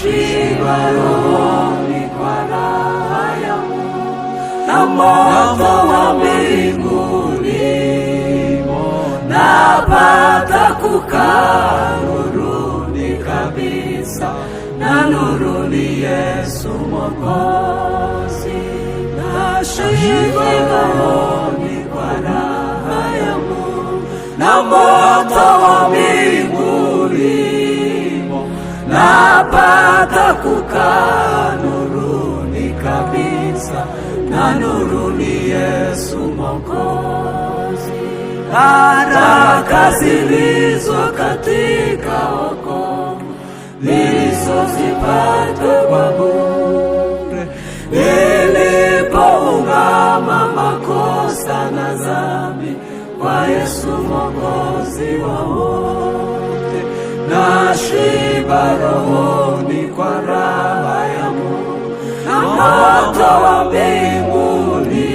nashiba rohoni kwa raha ya Mungu, na moto wa mbinguni napata kukaa nuruni kabisa, na nuruni Yesu Mwokozi. Nashiba rohoni kwa raha ya Mungu, na moto wa mbinguni napata kukaa nuruni kabisa, na nuruni Yesu Mwokozi. Baraka zilizo katika wokovu nilizozipata kwa bure, nilipoungama makosa na dhambi kwa Yesu Mwokozi wa wote. Nashiba rohoni kwa raha ya Mungu, na moto wa mbinguni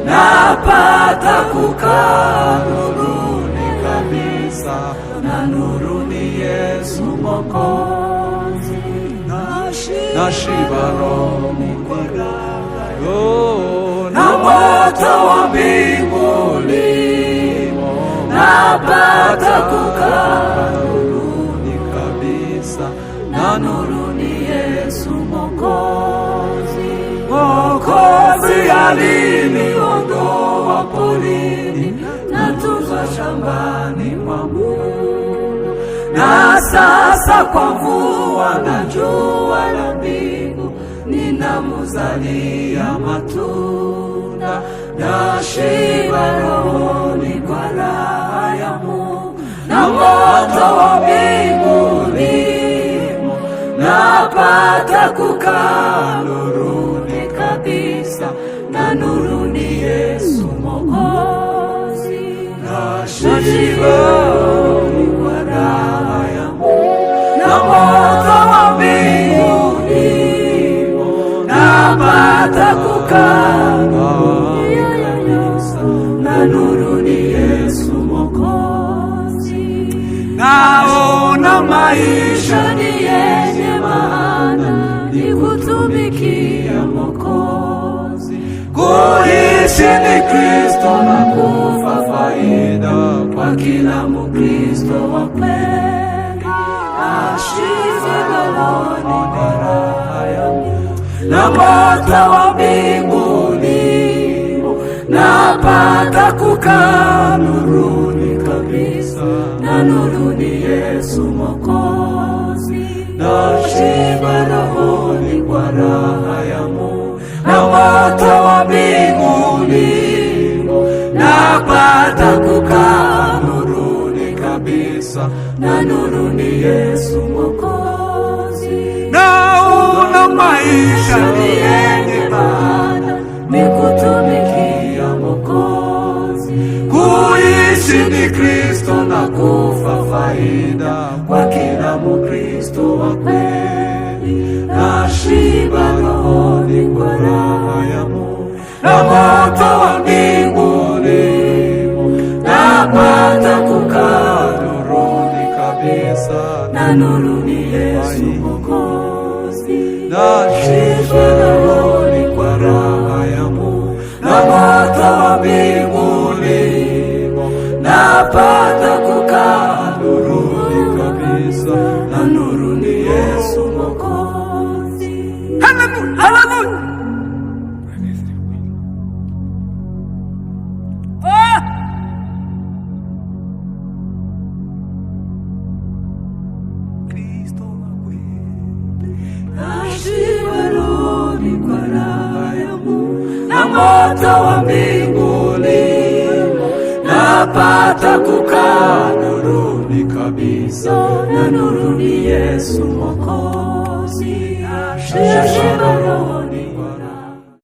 napata kukaa nuruni kabisa, na nuruni Yesu Mwokozi. Nashiba rohoni kwa raha ya Mungu, na moto wa mbinguni napata kukaa nuruni kabisa, na nuruni Yesu Mwokozi. Mwokozi aliniondoa porini, natunzwa shambani mwa Mungu, na sasa kwa mvua na jua la mbingu ninamuzalia matunda. Nashiba rohoni kwa raha ya Mungu, na moto wa mbinguni napata kukaa nuruni kabisa, na nuruni Yesu Mwokozi. Nashiba rohoni kwa raha ya Mungu, na moto wa mbinguni napata kukaa nuruni kabisa, na nuruni Yesu Mwokozi. Naona maisha ni yenye maana, ni kutumikia Mwokozi. Kuishi ni Kristo na kufa faida kwa kila Mkristo wa kweli. Nashiba rohoni kwa raha ya Mungu, na moto wa mbinguni napata kukaa nuruni kabisa, na nuruni Yesu Mwokozi. Nashiba rohoni kwa raha ya Mungu, na moto wa mbinguni napata kukaa nuruni kabisa, na nuruni Yesu Mwokozi. Naona maisha ni yenye maana, ni kutumikia Mwokozi. Kuishi ni Kristo na kufa faida kwa kila Mkristo wa kweli. Nashiba rohoni kwa raha ya Mungu, na moto wa mbinguni napata kukaa nuruni kabisa, na nuruni Yesu Mwokozi. Nashiba rohoni kwa raha ya Mungu, na moto wa mbinguni napata kukaa nuruni kabisa, na nuruni Yesu Mwokozi. Haleluya, haleluya. Nashiba rohoni kwa raha ya Mungu, na moto wa mbinguni napata kukaa nuruni kabisa, na nuruni Yesu Mwokozi. Nashiba rohoni